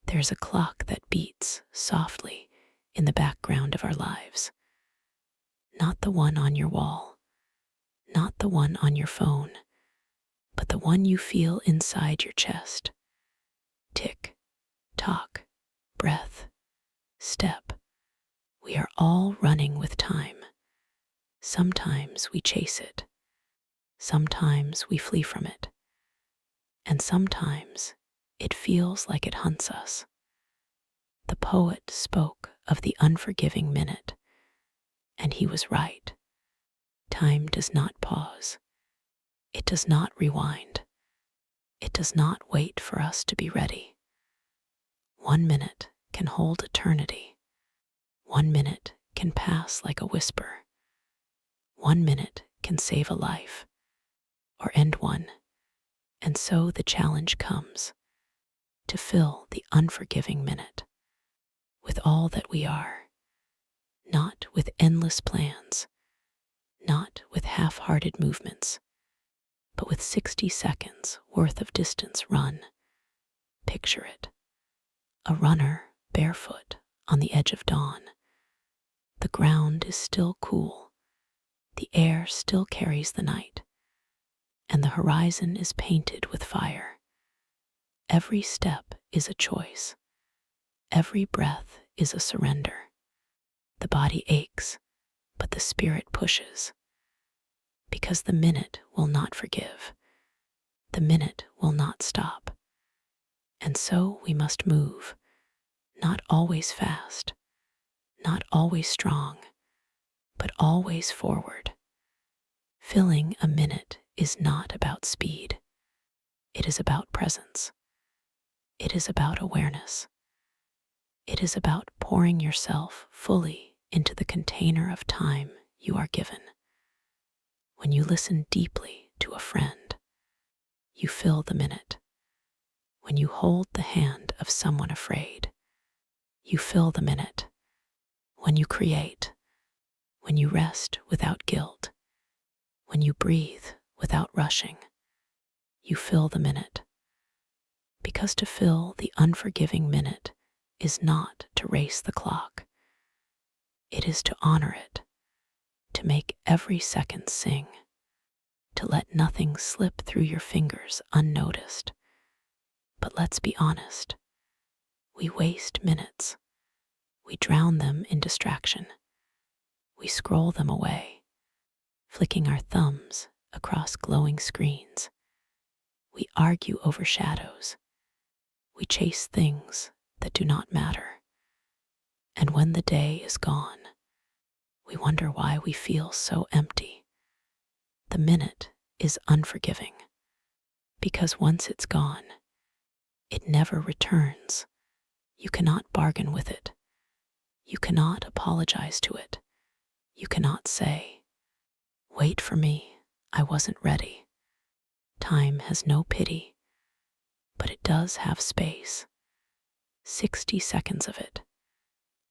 There's a clock that beats softly in the background of our lives. Not the one on your wall, not the one on your phone, but the one you feel inside your chest. Tick, tock, breath, step. We are all running with time. Sometimes we chase it. Sometimes we flee from it. And sometimes it feels like it hunts us. The poet spoke of the unforgiving minute, and he was right. Time does not pause. It does not rewind. It does not wait for us to be ready. 1 minute can hold eternity. 1 minute can pass like a whisper. 1 minute can save a life, or end one. And so the challenge comes to fill the unforgiving minute with all that we are, not with endless plans, not with half-hearted movements, but with 60 seconds worth of distance run. Picture it. A runner barefoot on the edge of dawn. The ground is still cool. The air still carries the night. And the horizon is painted with fire. Every step is a choice. Every breath is a surrender. The body aches, but the spirit pushes. Because the minute will not forgive. The minute will not stop. And so we must move, not always fast, not always strong, but always forward. Filling a minute is not about speed. It is about presence. It is about awareness. It is about pouring yourself fully into the container of time you are given. When you listen deeply to a friend, you fill the minute. When you hold the hand of someone afraid, you fill the minute. When you create, when you rest without guilt, when you breathe without rushing, you fill the minute. Because to fill the unforgiving minute is not to race the clock. It is to honor it, to make every second sing, to let nothing slip through your fingers unnoticed. But let's be honest, we waste minutes. We drown them in distraction. We scroll them away, flicking our thumbs across glowing screens. We argue over shadows. We chase things that do not matter. And when the day is gone, we wonder why we feel so empty. The minute is unforgiving, because once it's gone, it never returns. You cannot bargain with it. You cannot apologize to it. You cannot say, "Wait for me, I wasn't ready." Time has no pity, but it does have space. 60 seconds of it,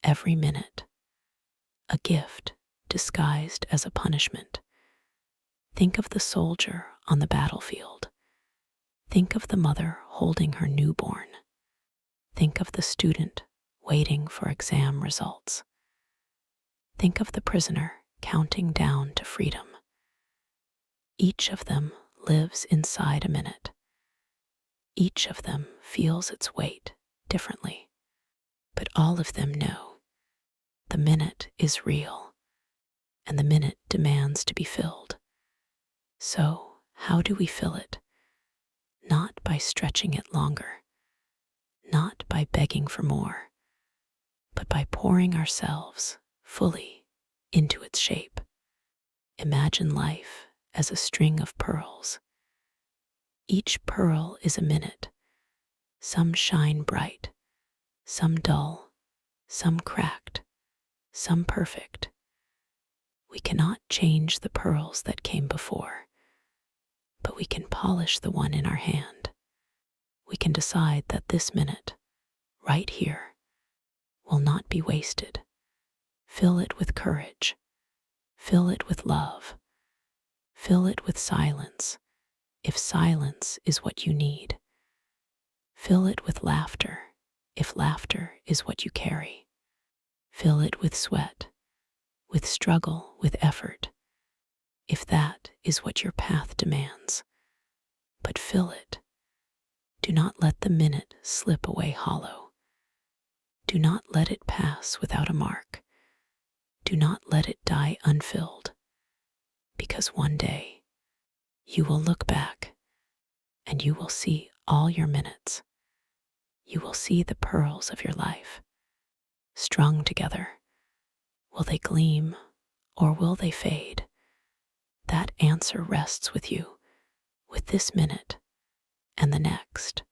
every minute, a gift disguised as a punishment. Think of the soldier on the battlefield. Think of the mother holding her newborn. Think of the student waiting for exam results. Think of the prisoner counting down to freedom. Each of them lives inside a minute. Each of them feels its weight differently, but all of them know the minute is real, and the minute demands to be filled. So, how do we fill it? Not by stretching it longer, not by begging for more, but by pouring ourselves fully into its shape. Imagine life as a string of pearls. Each pearl is a minute. Some shine bright, some dull, some cracked, some perfect. We cannot change the pearls that came before, but we can polish the one in our hand. We can decide that this minute, right here, will not be wasted. Fill it with courage. Fill it with love. Fill it with silence, if silence is what you need. Fill it with laughter, if laughter is what you carry. Fill it with sweat, with struggle, with effort, if that is what your path demands. But fill it. Do not let the minute slip away hollow. Do not let it pass without a mark. Do not let it die unfilled, because one day you will look back and you will see all your minutes. You will see the pearls of your life strung together. Will they gleam or will they fade? That answer rests with you, with this minute and the next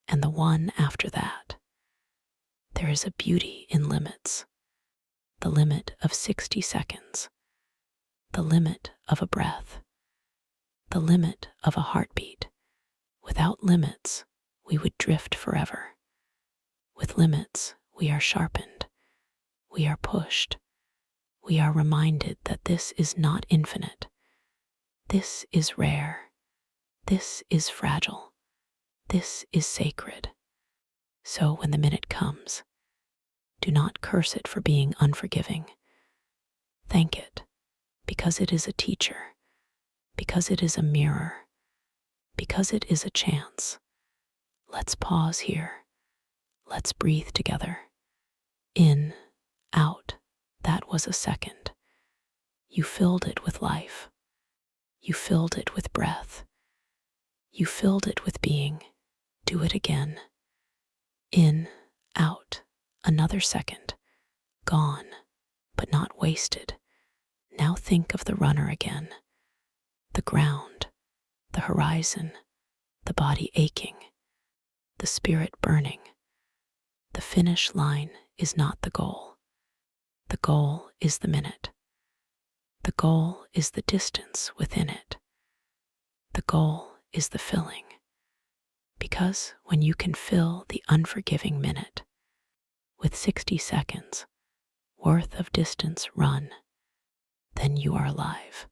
and the one after that. There is a beauty in limits, the limit of 60 seconds, the limit of a breath, the limit of a heartbeat. Without limits, we would drift forever. With limits, we are sharpened, we are pushed, we are reminded that this is not infinite. This is rare, this is fragile, this is sacred. So when the minute comes, do not curse it for being unforgiving. Thank it, because it is a teacher, because it is a mirror, because it is a chance. Let's pause here. Let's breathe together. In, out, that was a second. You filled it with life. You filled it with breath. You filled it with being. Do it again. In, out, another second. Gone, but not wasted. Now think of the runner again. The ground, the horizon, the body aching, the spirit burning. The finish line is not the goal. The goal is the minute. The goal is the distance within it. The goal is the filling. Because when you can fill the unforgiving minute with 60 seconds worth of distance run, then you are alive,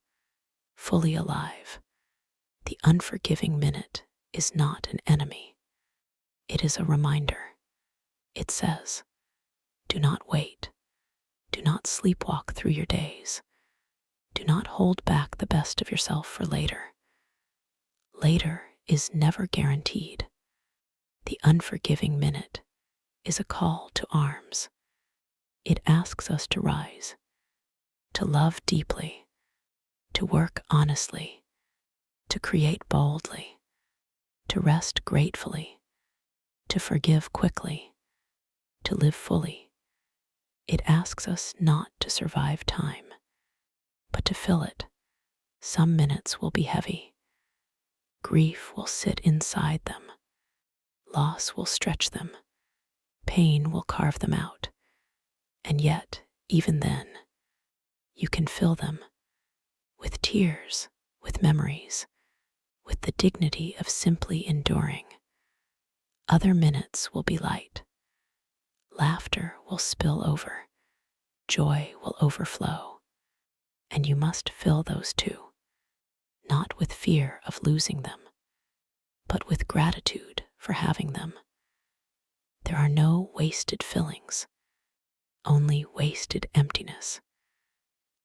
fully alive. The unforgiving minute is not an enemy. It is a reminder. It says, do not wait. Do not sleepwalk through your days. Do not hold back the best of yourself for later. Later is never guaranteed. The unforgiving minute is a call to arms. It asks us to rise, to love deeply, to work honestly, to create boldly, to rest gratefully, to forgive quickly, to live fully. It asks us not to survive time, but to fill it. Some minutes will be heavy. Grief will sit inside them. Loss will stretch them. Pain will carve them out. And yet, even then, you can fill them with tears, with memories, with the dignity of simply enduring. Other minutes will be light. Laughter will spill over. Joy will overflow. And you must fill those too, not with fear of losing them, but with gratitude for having them. There are no wasted fillings, only wasted emptiness.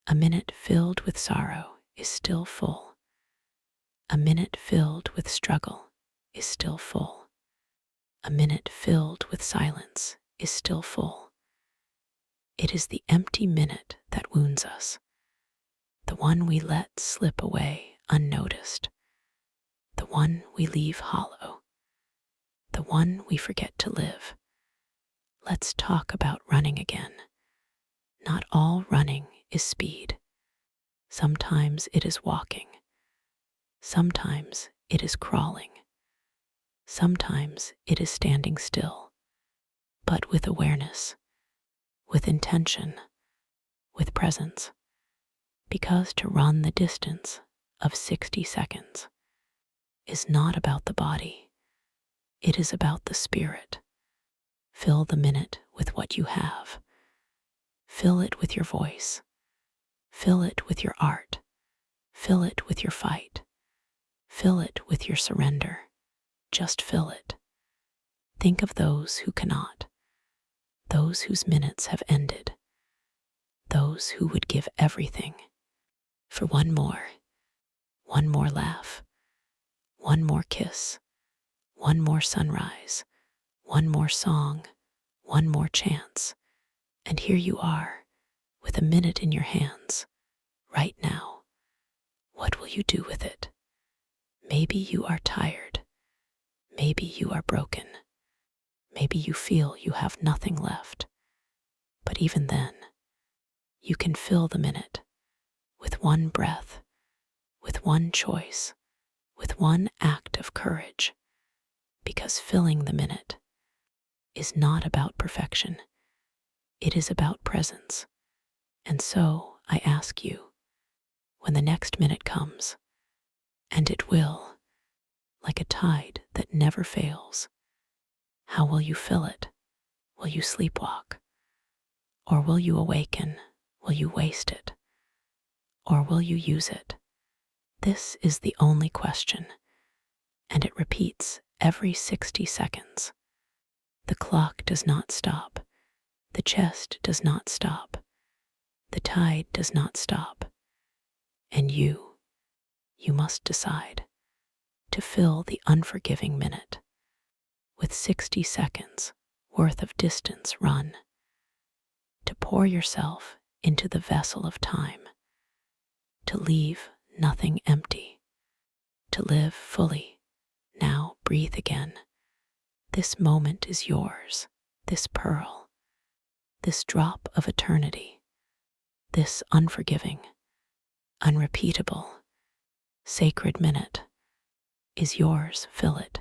A minute filled with sorrow is still full. A minute filled with struggle is still full. A minute filled with silence is still full. It is the empty minute that wounds us, the one we let slip away unnoticed, the one we leave hollow, the one we forget to live. Let's talk about running again. Not all running is speed. Sometimes it is walking. Sometimes it is crawling. Sometimes it is standing still, but with awareness, with intention, with presence. Because to run the distance of 60 seconds is not about the body. It is about the spirit. Fill the minute with what you have. Fill it with your voice. Fill it with your art. Fill it with your fight. Fill it with your surrender. Just fill it. Think of those who cannot, those whose minutes have ended, those who would give everything for one more laugh, one more kiss, one more sunrise, one more song, one more chance. And here you are, with a minute in your hands, right now. What will you do with it? Maybe you are tired. Maybe you are broken. Maybe you feel you have nothing left. But even then, you can fill the minute with one breath, with one choice, with one act of courage. Because filling the minute is not about perfection. It is about presence. And so I ask you, when the next minute comes, and it will, like a tide that never fails, how will you fill it? Will you sleepwalk? Or will you awaken? Will you waste it? Or will you use it? This is the only question, and it repeats every 60 seconds. The clock does not stop. The chest does not stop. The tide does not stop. And you must decide to fill the unforgiving minute with 60 seconds worth of distance run, to pour yourself into the vessel of time, to leave nothing empty, to live fully. Now breathe again. This moment is yours, this pearl, this drop of eternity, this unforgiving, unrepeatable, sacred minute is yours. Fill it.